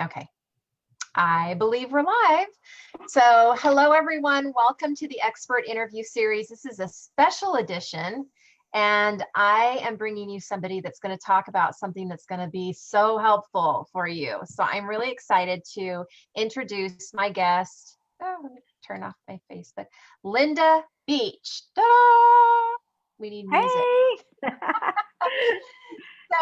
Okay, I believe we're live. So hello, everyone. Welcome to the expert interview series. This is a special edition, and I am bringing you somebody that's going to talk about something that's going to be so helpful for you. So I'm really excited to introduce my guest. Oh, let me turn off my Facebook. Linda Beach. Ta-da! We need music. Hey,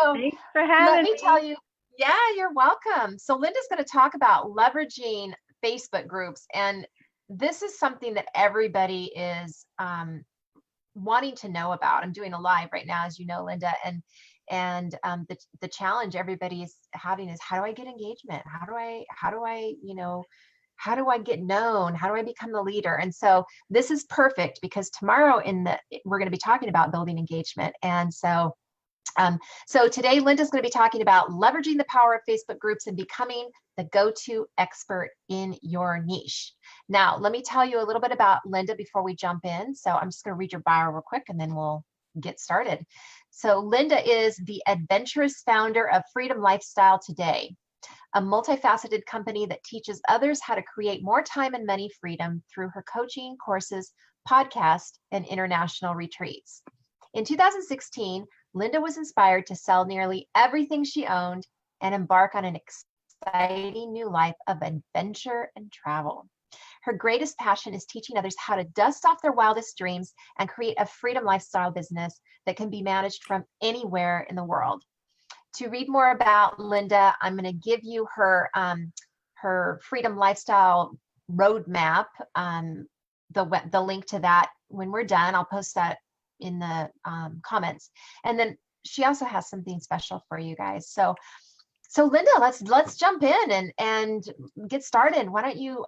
So thanks for let having me tell me. you, yeah, you're welcome. So Linda's going to talk about leveraging Facebook groups. And this is something that everybody is wanting to know about. I'm doing a live right now, as you know, Linda, and the challenge everybody is having is, how do I get engagement? How do I get known? How do I become the leader? And so this is perfect because tomorrow we're going to be talking about building engagement. And so today, Linda's going to be talking about leveraging the power of Facebook groups and becoming the go-to expert in your niche. Now, let me tell you a little bit about Linda before we jump in. So I'm just going to read your bio real quick and then we'll get started. So Linda is the adventurist founder of Freedom Lifestyle Today, a multifaceted company that teaches others how to create more time and money freedom through her coaching, courses, podcast, and international retreats. In 2016, Linda was inspired to sell nearly everything she owned and embark on an exciting new life of adventure and travel. Her greatest passion is teaching others how to dust off their wildest dreams and create a freedom lifestyle business that can be managed from anywhere in the world. To read more about Linda, I'm going to give you her freedom lifestyle roadmap, the link to that when we're done. I'll post that in the comments, and then she also has something special for you guys. So Linda, let's jump in and get started. Why don't you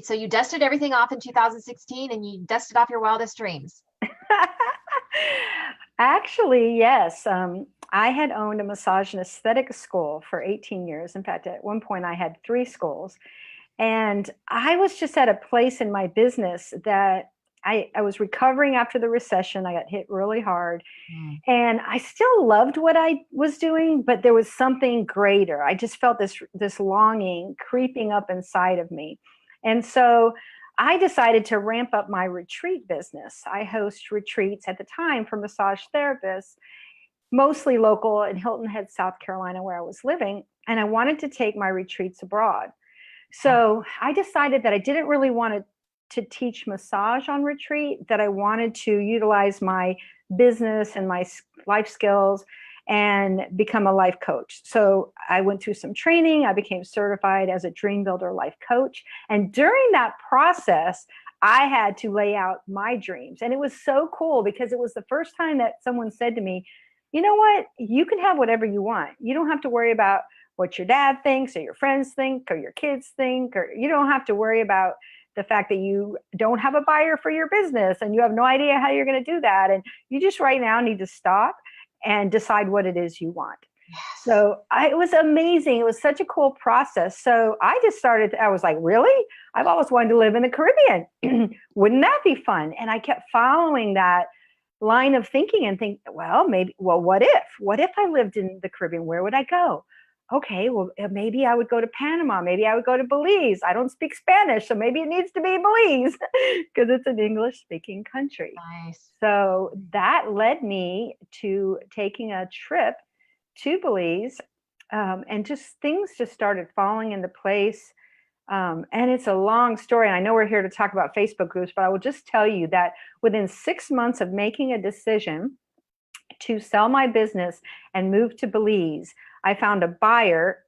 so you dusted everything off in 2016 and you dusted off your wildest dreams. Actually, yes. I had owned a massage and aesthetic school for 18 years. In fact, at one point I had 3 schools. And I was just at a place in my business that I was recovering after the recession. I got hit really hard. And I still loved what I was doing, but there was something greater. I just felt this longing creeping up inside of me. And so I decided to ramp up my retreat business. I host retreats at the time for massage therapists, mostly local in Hilton Head, South Carolina, where I was living. And I wanted to take my retreats abroad. So I decided that I didn't really want to teach massage on retreat, that I wanted to utilize my business and my life skills and become a life coach. So I went through some training. I became certified as a dream builder life coach. And during that process, I had to lay out my dreams. And it was so cool because it was the first time that someone said to me, you know what, you can have whatever you want. You don't have to worry about what your dad thinks or your friends think or your kids think, or you don't have to worry about the fact that you don't have a buyer for your business and you have no idea how you're going to do that. And you just right now need to stop and decide what it is you want. Yes. So it was amazing. It was such a cool process. So I was like, really? I've always wanted to live in the Caribbean. Wouldn't that be fun? And I kept following that line of thinking and what if I lived in the Caribbean? Where would I go? Okay, well, maybe I would go to Panama. Maybe I would go to Belize. I don't speak Spanish, so maybe it needs to be Belize because it's an English-speaking country. Nice. So that led me to taking a trip to Belize, and things just started falling into place. And it's a long story. And I know we're here to talk about Facebook groups, but I will just tell you that within 6 months of making a decision to sell my business and move to Belize, I found a buyer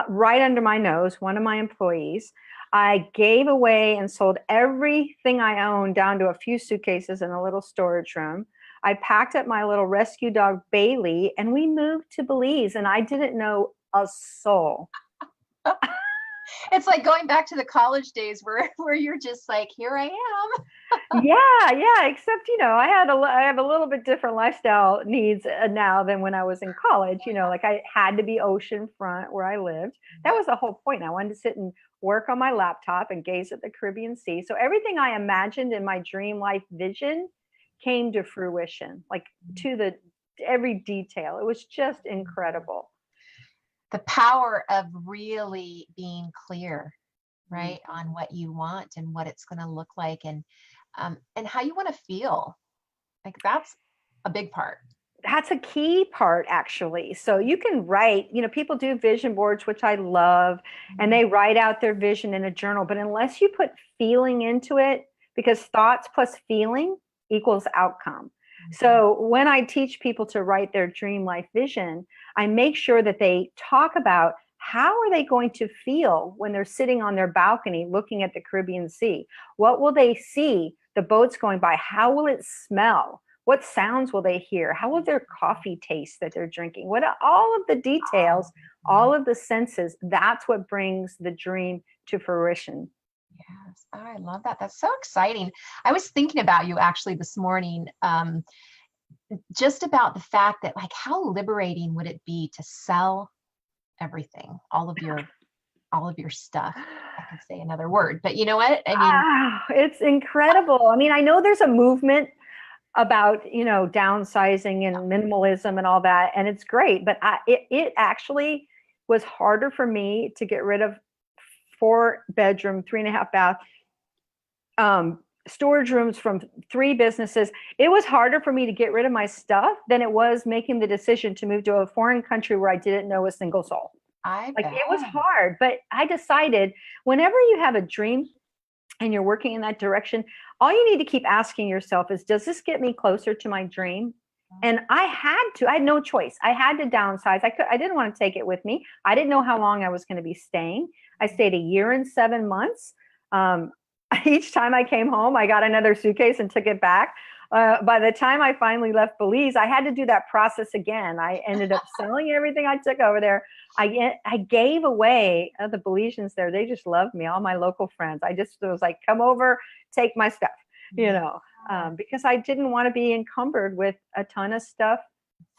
right under my nose, one of my employees. I gave away and sold everything I owned down to a few suitcases in a little storage room. I packed up my little rescue dog, Bailey, and we moved to Belize, and I didn't know a soul. It's like going back to the college days where you're just like, here I am. Yeah. Except, I have a little bit different lifestyle needs now than when I was in college. Like I had to be oceanfront where I lived. That was the whole point. I wanted to sit and work on my laptop and gaze at the Caribbean Sea. So everything I imagined in my dream life vision came to fruition, like to every detail. It was just incredible. the power of really being clear, right, on what you want and what it's going to look like, and how you want to feel. Like that's a big part. That's a key part, actually. So you can write, people do vision boards, which I love, and they write out their vision in a journal. But unless you put feeling into it, because thoughts plus feeling equals outcome. So when I teach people to write their dream life vision, I make sure that they talk about how are they going to feel when they're sitting on their balcony looking at the Caribbean Sea? What will they see? The boats going by. How will it smell? What sounds will they hear? How will their coffee taste that they're drinking? What all of the details, all of the senses, that's what brings the dream to fruition. Yes. Oh, I love that. That's so exciting. I was thinking about you actually this morning, just about the fact that like how liberating would it be to sell everything, all of your stuff. I could say another word, but you know what? I mean, it's incredible. I mean, I know there's a movement about downsizing and minimalism and all that, and it's great, but it actually was harder for me to get rid of 4-bedroom 3.5 bath storage rooms from 3 businesses. It was harder for me to get rid of my stuff than it was making the decision to move to a foreign country where I didn't know a single soul. It was hard, but I decided whenever you have a dream and you're working in that direction, all you need to keep asking yourself is, does this get me closer to my dream? And I had no choice. I had to downsize. I didn't want to take it with me. I didn't know how long I was going to be staying. I stayed 1 year and 7 months. Each time I came home, I got another suitcase and took it back. By the time I finally left Belize, I had to do that process again. I ended up selling everything I took over there. I gave away the Belizeans there. They just loved me, all my local friends. I just was like, come over, take my stuff, because I didn't want to be encumbered with a ton of stuff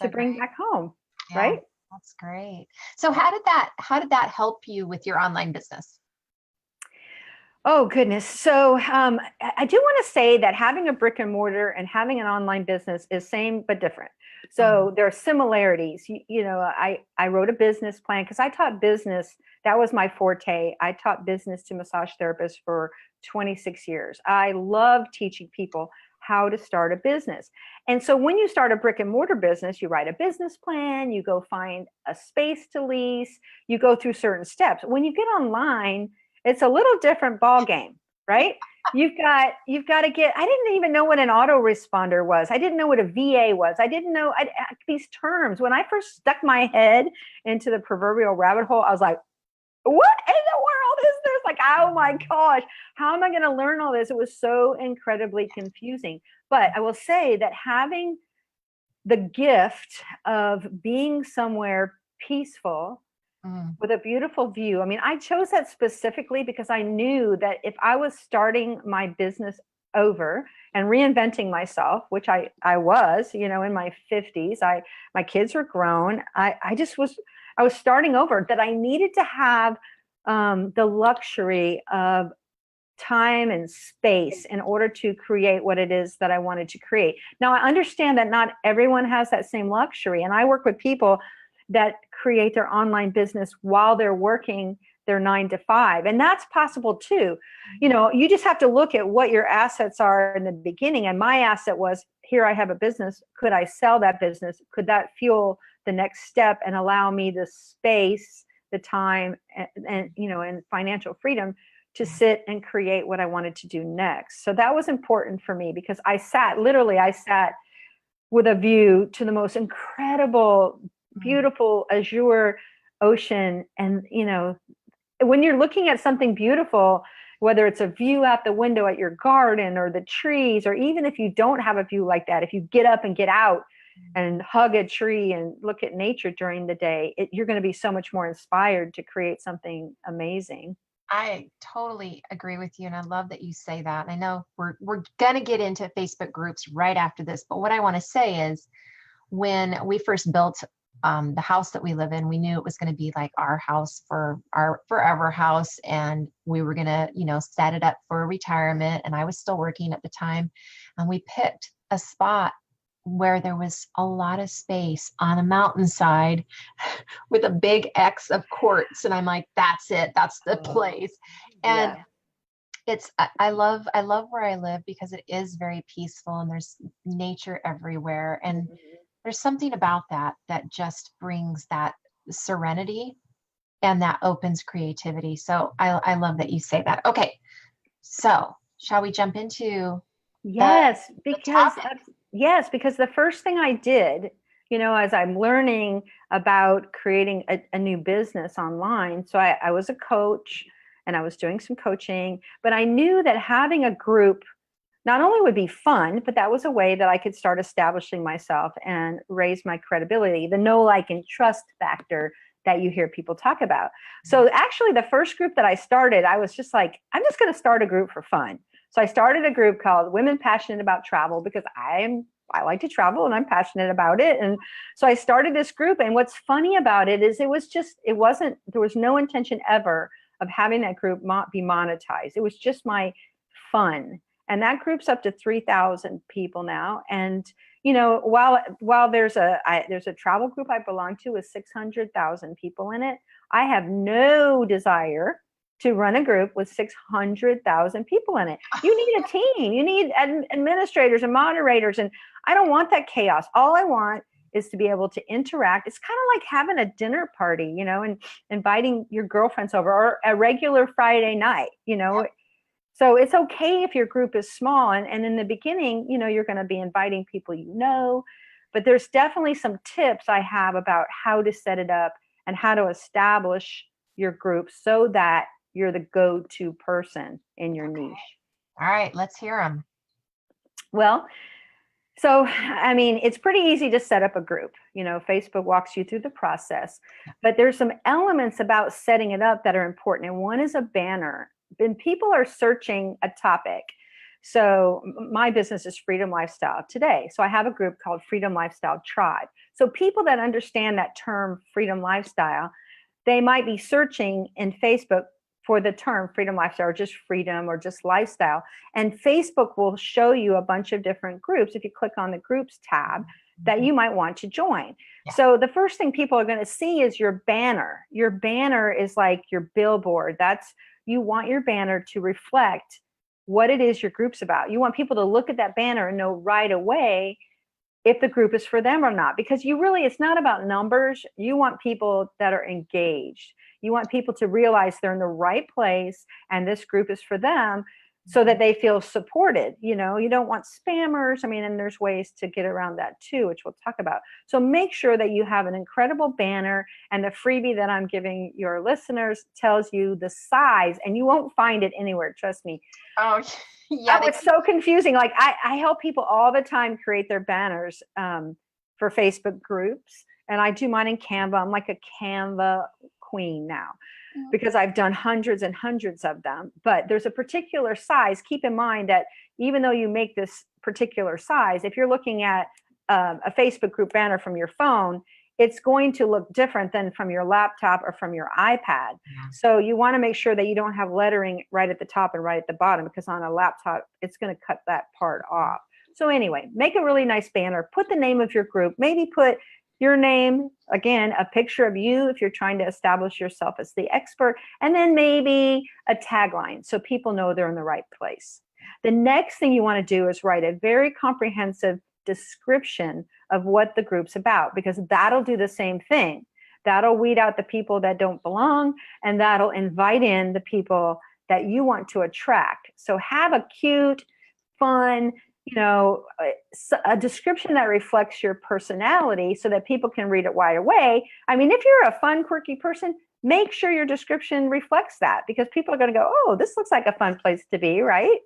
to bring back home. Yeah, right? That's great. So how did that help you with your online business? Oh, goodness. So I do want to say that having a brick and mortar and having an online business is same but different. So there are similarities. I wrote a business plan because I taught business. That was my forte. I taught business to massage therapists for 26 years. I love teaching people how to start a business. And so when you start a brick and mortar business, you write a business plan, you go find a space to lease, you go through certain steps. When you get online, it's a little different ball game, right? You've got to get, I didn't even know what an autoresponder was. I didn't know what a VA was. I didn't know these terms. When I first stuck my head into the proverbial rabbit hole, I was like, what in the world is this? Like, oh my gosh, how am I going to learn all this? It was so incredibly confusing. But I will say that having the gift of being somewhere peaceful, with a beautiful view. I mean, I chose that specifically because I knew that if I was starting my business over and reinventing myself, which I was, in my 50s, my kids were grown. I was starting over, that I needed to have the luxury of time and space in order to create what it is that I wanted to create. Now, I understand that not everyone has that same luxury. And I work with people that create their online business while they're working their 9 to 5. And that's possible too. You just have to look at what your assets are in the beginning. And my asset was, here I have a business. Could I sell that business? Could that fuel the next step and allow me the space, the time, and financial freedom to sit and create what I wanted to do next? So that was important for me because I sat with a view to the most incredible, beautiful azure ocean. And when you're looking at something beautiful, whether it's a view out the window at your garden or the trees, or even if you don't have a view like that, if you get up and get out and hug a tree and look at nature during the day, you're going to be so much more inspired to create something amazing. I totally agree with you. And I love that you say that. I know we're going to get into Facebook groups right after this, but what I want to say is when we first built the house that we live in, we knew it was going to be like our house, for our forever house. And we were going to, set it up for retirement. And I was still working at the time. And we picked a spot where there was a lot of space on a mountainside with a big X of quartz. And I'm like, that's it. That's the place. And Yeah. I love where I live because it is very peaceful and there's nature everywhere. And there's something about that that just brings that serenity and that opens creativity. So I love that you say that. Okay. So shall we jump into the, Yes, the because topic? yes, because the first thing I did, as I'm learning about creating a new business online, so I was a coach and I was doing some coaching, but I knew that having a group not only would be fun, but that was a way that I could start establishing myself and raise my credibility, the know, like, and trust factor that you hear people talk about. So actually, the first group that I started, I was just like, I'm just going to start a group for fun. So I started a group called Women Passionate About Travel because I like to travel and I'm passionate about it. And so I started this group. And what's funny about it is there was no intention ever of having that group be monetized. It was just my fun. And that group's up to 3,000 people now. And while there's a travel group I belong to with 600,000 people in it, I have no desire to run a group with 600,000 people in it. You need a team. You need administrators and moderators. And I don't want that chaos. All I want is to be able to interact. It's kind of like having a dinner party, and inviting your girlfriends over, or a regular Friday night, So it's okay if your group is small. And in the beginning, you're going to be inviting people, but there's definitely some tips I have about how to set it up and how to establish your group so that you're the go-to person in your niche. All right, let's hear them. Well, so, I mean, it's pretty easy to set up a group. Facebook walks you through the process, but there's some elements about setting it up that are important. And one is a banner. When people are searching a topic, so my business is Freedom Lifestyle Today. So I have a group called Freedom Lifestyle Tribe. So people that understand that term freedom lifestyle, they might be searching in Facebook for the term freedom lifestyle, or just freedom, or just lifestyle. And Facebook will show you a bunch of different groups if you click on the groups tab that you might want to join. Yeah. So the first thing people are going to see is your banner. Your banner is like your billboard. You want your banner to reflect what it is your group's about. You want people to look at that banner and know right away if the group is for them or not, because it's not about numbers. You want people that are engaged. You want people to realize they're in the right place and this group is for them, so that they feel supported. You don't want spammers. I mean, and there's ways to get around that too, which we'll talk about. So make sure that you have an incredible banner, and the freebie that I'm giving your listeners tells you the size, and you won't find it anywhere. Trust me. Oh, yeah. It's so confusing. Like I help people all the time create their banners for Facebook groups, and I do mine in Canva. I'm like a Canva queen now, because I've done hundreds and hundreds of them. But there's a particular size. Keep in mind that even though you make this particular size, if you're looking at a Facebook group banner from your phone, it's going to look different than from your laptop or from your iPad. Yeah. So you want to make sure that you don't have lettering right at the top and right at the bottom, because on a laptop, it's going to cut that part off. So anyway, make a really nice banner. Put the name of your group. Maybe put your name, again, a picture of you if you're trying to establish yourself as the expert, and then maybe a tagline so people know they're in the right place. The next thing you want to do is write a very comprehensive description of what the group's about, because that'll do the same thing. That'll weed out the people that don't belong, and that'll invite in the people that you want to attract. So have a cute, fun, a description that reflects your personality so that people can read it right away. I mean, if you're a fun, quirky person, make sure your description reflects that, because people are going to go, oh, this looks like a fun place to be, right?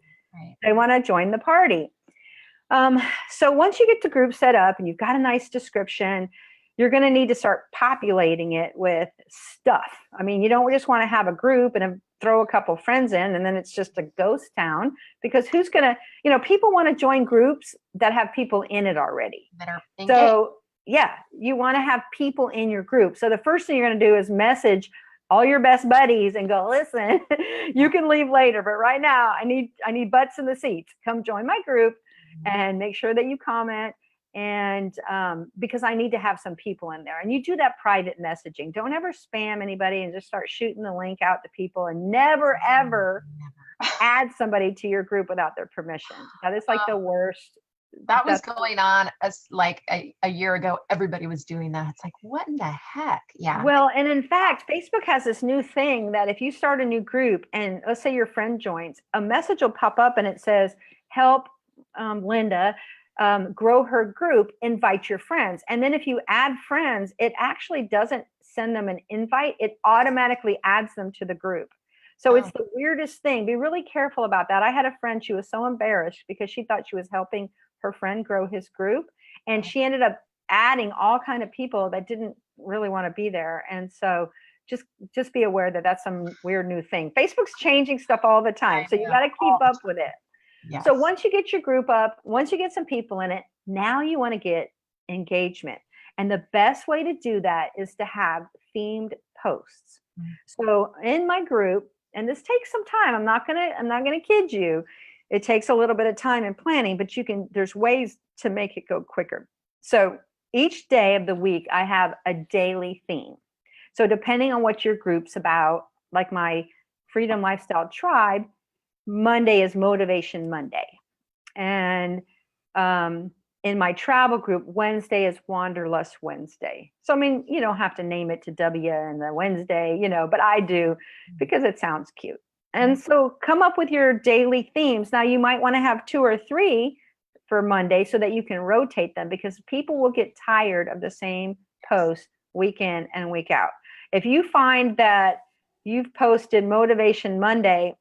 They want to join the party. So once you get the group set up and you've got a nice description, you're going to need to start populating it with stuff. I mean, you don't just want to have a group and throw a couple friends in and then it's just a ghost town, because who's going to, people want to join groups that have people in it already. So yeah, you want to have people in your group. So the first thing you're going to do is message all your best buddies and go, listen, you can leave later, but right now I need butts in the seats. Come join my group and make sure that you comment And because I need to have some people in there. And you do that private messaging. Don't ever spam anybody and just start shooting the link out to people, and never, ever add somebody to your group without their permission. That is like the worst. That was going on as like a year ago. Everybody was doing that. It's like, what in the heck? Yeah. Well, and in fact, Facebook has this new thing that if you start a new group and let's say your friend joins, a message will pop up and it says, help Linda grow her group, invite your friends. And then if you add friends, it actually doesn't send them an invite. It automatically adds them to the group. So it's the weirdest thing. Be really careful about that. I had a friend, she was so embarrassed because she thought she was helping her friend grow his group. And she ended up adding all kind of people that didn't really want to be there. And so just be aware that that's some weird new thing. Facebook's changing stuff all the time. So you got to keep up with it. Yes. So once you get your group up, once you get some people in it, now you want to get engagement. And the best way to do that is to have themed posts. So in my group, and this takes some time, I'm not gonna kid you. It takes a little bit of time and planning, but there's ways to make it go quicker. So each day of the week, I have a daily theme. So depending on what your group's about, like my Freedom Lifestyle Tribe, Monday is Motivation Monday. And in my travel group, Wednesday is Wanderlust Wednesday. So, I mean, you don't have to name it to W and the Wednesday, but I do because it sounds cute. And so come up with your daily themes. Now you might want to have 2 or 3 for Monday so that you can rotate them, because people will get tired of the same post week in and week out. If you find that you've posted Motivation Monday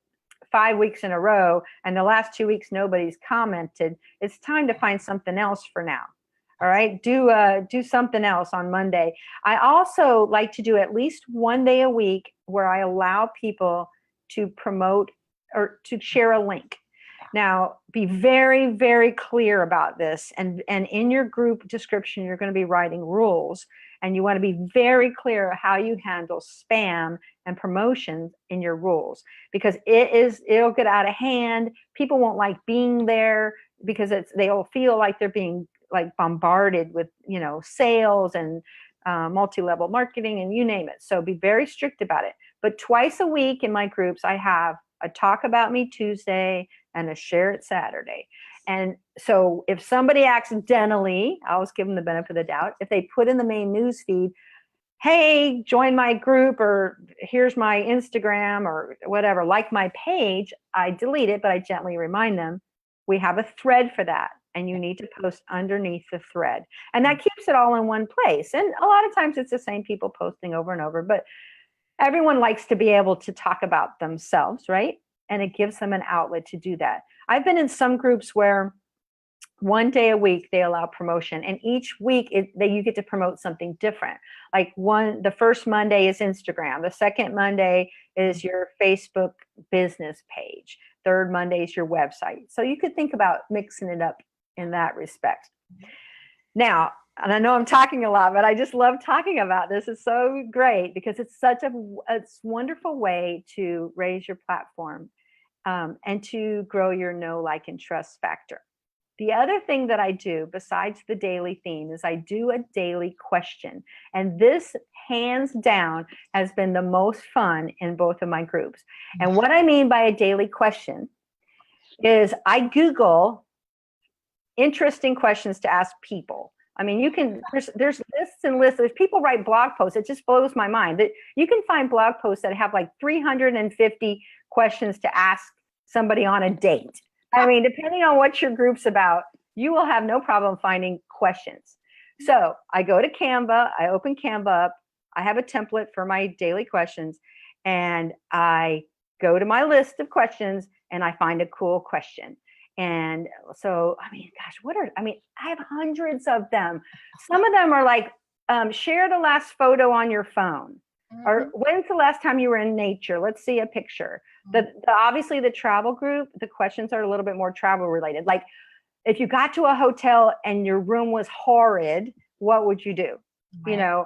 5 weeks in a row and the last 2 weeks nobody's commented, it's time to find something else for now. All right, do something else on Monday. I also like to do at least one day a week where I allow people to promote or to share a link. Now, be very, very clear about this. And in your group description, you're going to be writing rules. And you want to be very clear how you handle spam and promotions in your rules, because it'll get out of hand. People won't like being there because they'll feel like they're being like bombarded with, sales and multi-level marketing and you name it. So be very strict about it. But twice a week in my groups, I have a Talk About Me Tuesday and a Share It Saturday. And so if somebody accidentally, I always give them the benefit of the doubt, if they put in the main news feed, hey, join my group, or here's my Instagram, or whatever, like my page, I delete it, but I gently remind them, we have a thread for that. And you need to post underneath the thread. And that keeps it all in one place. And a lot of times it's the same people posting over and over, but everyone likes to be able to talk about themselves, right? And it gives them an outlet to do that. I've been in some groups where one day a week they allow promotion, and each week you get to promote something different. Like the first Monday is Instagram. The second Monday is your Facebook business page. Third Monday is your website. So you could think about mixing it up in that respect. Now, and I know I'm talking a lot, but I just love talking about this. It's so great because it's such a wonderful way to raise your platform and to grow your know, like, and trust factor. The other thing that I do besides the daily theme is I do a daily question. And this, hands down, has been the most fun in both of my groups. And what I mean by a daily question is I Google interesting questions to ask people. I mean, there's lists and lists. If people write blog posts, it just blows my mind that you can find blog posts that have like 350 questions to ask somebody on a date. I mean, depending on what your group's about, you will have no problem finding questions. So I go to Canva, I open Canva up, I have a template for my daily questions, and I go to my list of questions and I find a cool question. And so, I mean, gosh, I have hundreds of them. Some of them are like, share the last photo on your phone. Or when's the last time you were in nature? Let's see a picture. Obviously the travel group, the questions are a little bit more travel related. Like if you got to a hotel and your room was horrid, what would you do? Right.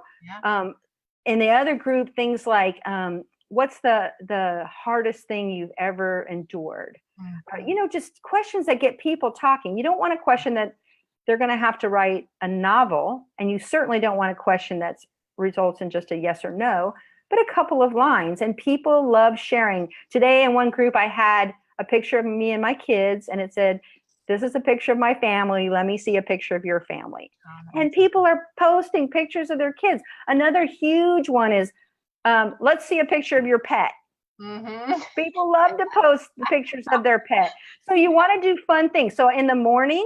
In the other group, things like, what's the hardest thing you've ever endured? Just questions that get people talking. You don't want a question that they're going to have to write a novel, and you certainly don't want a question that results in just a yes or no, but a couple of lines. And people love sharing. Today in one group, I had a picture of me and my kids, and it said, "This is a picture of my family. Let me see a picture of your family." And people are posting pictures of their kids. Another huge one is, let's see a picture of your pet. People love to post the pictures of their pet. So you want to do fun things. So in the morning,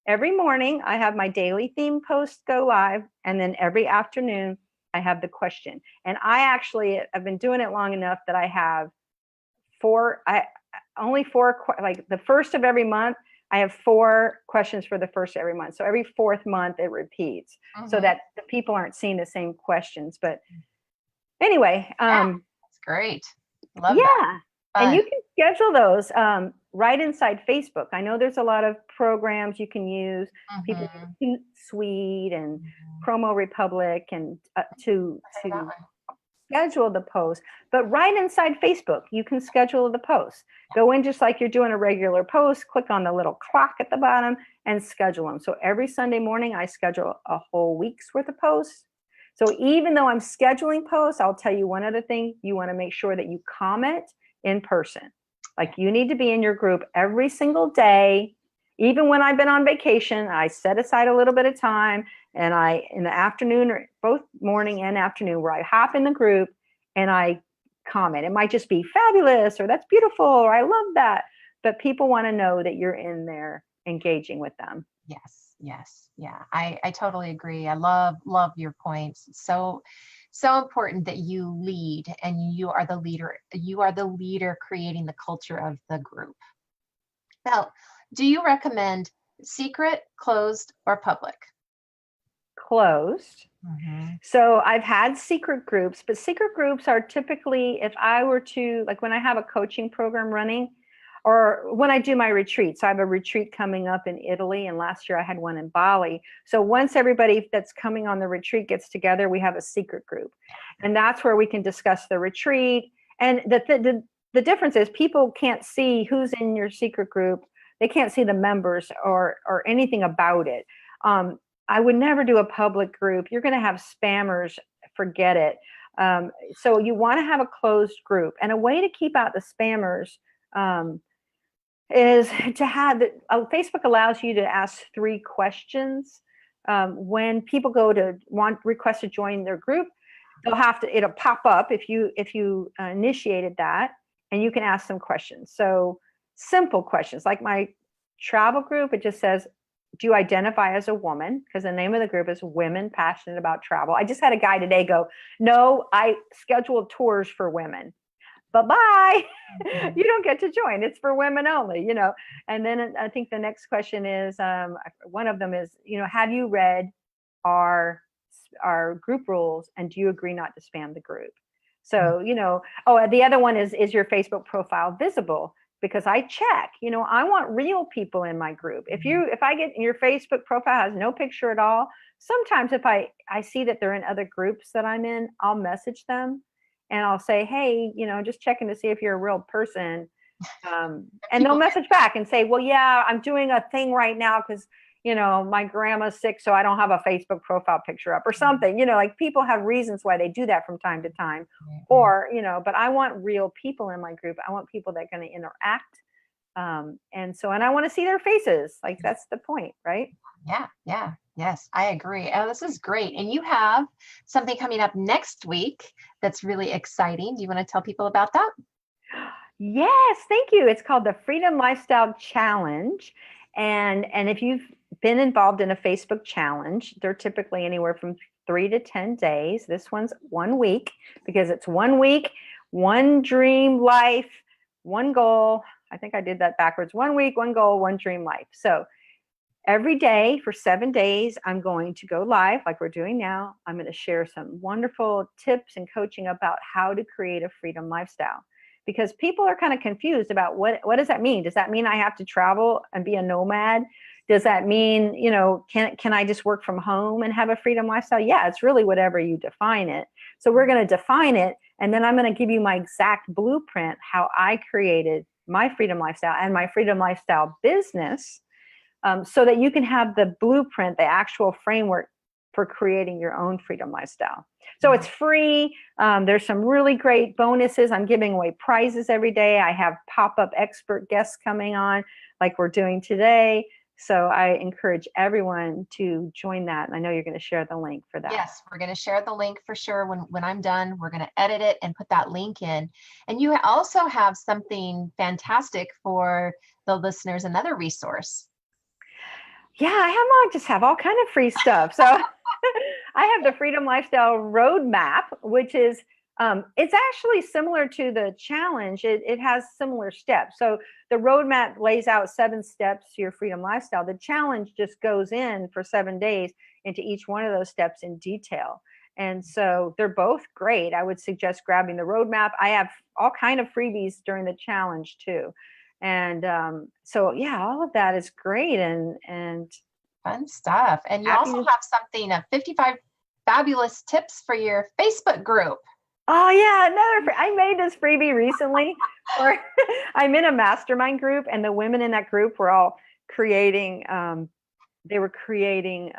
every morning, I have my daily theme post go live. And then every afternoon, I have the question. And I've been doing it long enough that I have only four, like the first of every month, I have 4 questions for the first of every month. So every 4th month it repeats so that the people aren't seeing the same questions. But anyway, that's great. Love yeah. that. And you can schedule those right inside Facebook. I know there's a lot of programs you can use. People use Hootsuite and Promo Republic and to schedule the post. But right inside Facebook, you can schedule the post. Go in just like you're doing a regular post, click on the little clock at the bottom and schedule them. So every Sunday morning, I schedule a whole week's worth of posts. So even though I'm scheduling posts, I'll tell you one other thing. You want to make sure that you comment in person. Like you need to be in your group every single day. Even when I've been on vacation, I set aside a little bit of time, and in the afternoon, or both morning and afternoon, where I hop in the group and I comment. It might just be fabulous, or that's beautiful, or I love that. But people want to know that you're in there engaging with them. Yes. Yeah. I totally agree. I love your points. So important that you lead, and you are the leader. You are the leader creating the culture of the group. Now, do you recommend secret, closed, or public? Closed. So I've had secret groups, but secret groups are typically, if I were to, like when I have a coaching program running, or when I do my retreat. So I have a retreat coming up in Italy, and last year I had one in Bali. So once everybody that's coming on the retreat gets together, we have a secret group, and that's where we can discuss the retreat. And the difference is people can't see who's in your secret group. They can't see the members or anything about it. I would never do a public group. You're going to have spammers. Forget it. So you want to have a closed group, and a way to keep out the spammers is to have Facebook allows you to ask 3 questions. When people go to request to join their group, it'll pop up if you initiated that, and you can ask some questions. So simple questions, like my travel group, it just says, do you identify as a woman? Because the name of the group is Women Passionate About Travel. I just had a guy today go, no, I schedule tours for women. Bye-bye. You don't get to join. It's for women only, And then I think the next question is, one of them is, have you read our group rules, and do you agree not to spam the group? So, the other one is your Facebook profile visible? Because I check, I want real people in my group. If I get your Facebook profile has no picture at all, sometimes if I see that they're in other groups that I'm in, I'll message them. And I'll say, hey, just checking to see if you're a real person. And they'll message back and say, well, yeah, I'm doing a thing right now because, my grandma's sick, so I don't have a Facebook profile picture up or something. Like people have reasons why they do that from time to time. Or, but I want real people in my group. I want people that are going to interact. And I want to see their faces. Like that's the point, right? Yeah. Yes, I agree. Oh, this is great. And you have something coming up next week that's really exciting. Do you want to tell people about that? Yes, thank you. It's called the Freedom Lifestyle Challenge. And if you've been involved in a Facebook challenge, they're typically anywhere from 3 to 10 days. This one's 1 week, because it's 1 week, one dream life, one goal. I think I did that backwards. 1 week, one goal, one dream life. So every day for 7 days, I'm going to go live like we're doing now. I'm going to share some wonderful tips and coaching about how to create a freedom lifestyle, because people are kind of confused about what does that mean? Does that mean I have to travel and be a nomad? Does that mean, can I just work from home and have a freedom lifestyle? Yeah, it's really whatever you define it. So we're going to define it, and then I'm going to give you my exact blueprint, how I created my freedom lifestyle and my freedom lifestyle business, so that you can have the blueprint, the actual framework for creating your own freedom lifestyle. So it's free. There's some really great bonuses. I'm giving away prizes every day. I have pop-up expert guests coming on like we're doing today. So I encourage everyone to join that. And I know you're going to share the link for that. Yes, we're going to share the link for sure. When I'm done, we're going to edit it and put that link in. And you also have something fantastic for the listeners, another resource. Yeah, I just have all kind of free stuff. So I have the Freedom Lifestyle Roadmap, which is it's actually similar to the challenge. It has similar steps. So the roadmap lays out 7 steps to your freedom lifestyle. The challenge just goes in for 7 days into each one of those steps in detail. And so they're both great. I would suggest grabbing the roadmap. I have all kind of freebies during the challenge too. And so yeah, all of that is great and fun stuff. And you also have something of 55 fabulous tips for your Facebook group. Oh yeah, I made this freebie recently. I'm in a mastermind group, and the women in that group were all creating. They were creating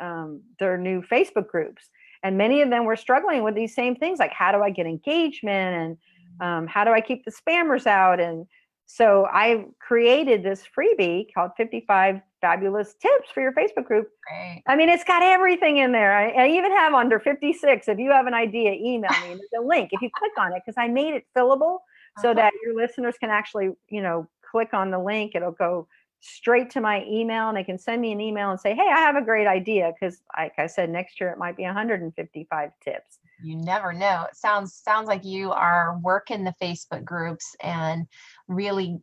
their new Facebook groups, and many of them were struggling with these same things, like how do I get engagement, and how do I keep the spammers out, and so I created this freebie called 55 Fabulous Tips for your Facebook group. Great. I mean, it's got everything in there. I even have under 56. If you have an idea, email me. There's a link if you click on it, because I made it fillable so that your listeners can actually, click on the link. It'll go straight to my email, and they can send me an email and say, hey, I have a great idea. Because like I said, next year it might be 155 tips. You never know. It sounds like you are working the Facebook groups and really,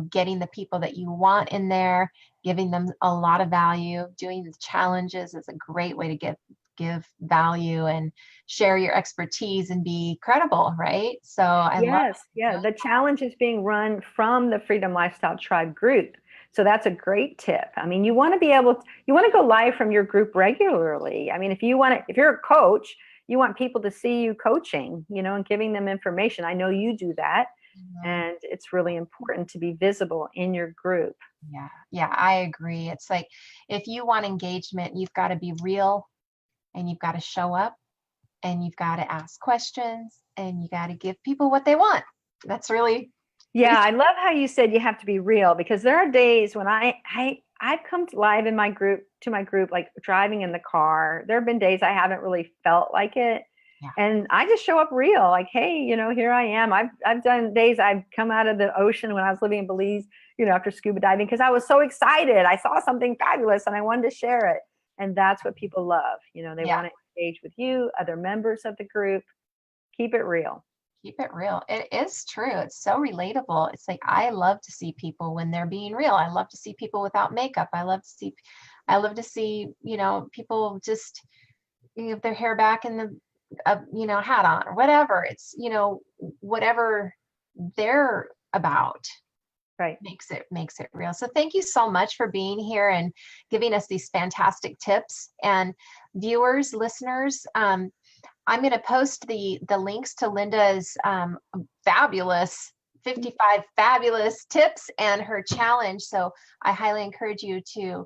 getting the people that you want in there, giving them a lot of value. Doing the challenges is a great way to give value and share your expertise and be credible, right? So the challenge is being run from the Freedom Lifestyle Tribe group. So that's a great tip. I mean, you want to go live from your group regularly. I mean, if you're a coach, you want people to see you coaching, and giving them information. I know you do that. Mm-hmm. And it's really important to be visible in your group. Yeah, I agree. It's like, if you want engagement, you've got to be real, and you've got to show up, and you've got to ask questions, and you got to give people what they want. That's really. Yeah, I love how you said you have to be real, because there are days when I've come live in my group, like driving in the car. There have been days I haven't really felt like it. Yeah. And I just show up real, like, hey, here I am. I've done days I've come out of the ocean when I was living in Belize, after scuba diving, because I was so excited. I saw something fabulous and I wanted to share it. And that's what people love. They want to engage with you, other members of the group. Keep it real. Keep it real. It is true. It's so relatable. It's like, I love to see people when they're being real. I love to see people without makeup. I love to see, people just, their hair back and the, hat on or whatever. It's, whatever they're about. Right. Makes it real. So thank you so much for being here and giving us these fantastic tips. And viewers, listeners, I'm going to post the links to Linda's fabulous 55 fabulous tips and her challenge. So I highly encourage you to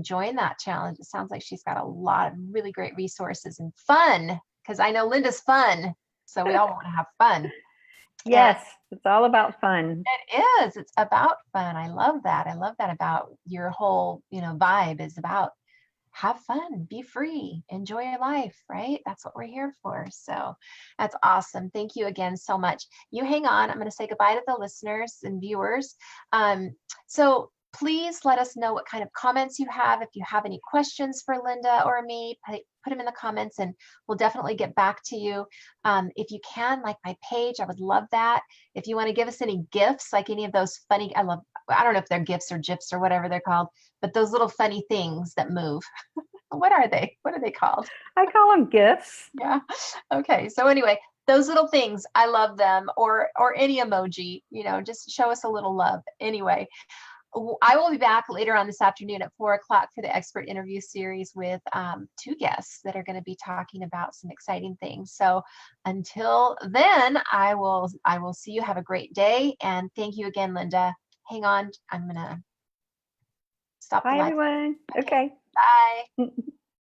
join that challenge. It sounds like she's got a lot of really great resources and fun, because I know Linda's fun. So we all want to have fun. Yes, it's all about fun. It is. It's about fun. I love that. I love that about your whole, vibe is about have fun, be free, enjoy your life, right? That's what we're here for. So that's awesome. Thank you again so much. You hang on. I'm going to say goodbye to the listeners and viewers. So please let us know what kind of comments you have. If you have any questions for Linda or me, put them in the comments and we'll definitely get back to you. If you can, like my page, I would love that. If you want to give us any gifts, like any of those funny, I don't know if they're gifts or gifs or whatever they're called, but those little funny things that move. What are they? What are they called? I call them gifts. Yeah. Okay. So anyway, those little things, I love them, or any emoji, just show us a little love. Anyway, I will be back later on this afternoon at 4 o'clock for the expert interview series with 2 guests that are going to be talking about some exciting things. So until then, I will see you. Have a great day. And thank you again, Linda. Hang on. I'm going to stop the Bye, live. everyone. Okay. Okay. Bye.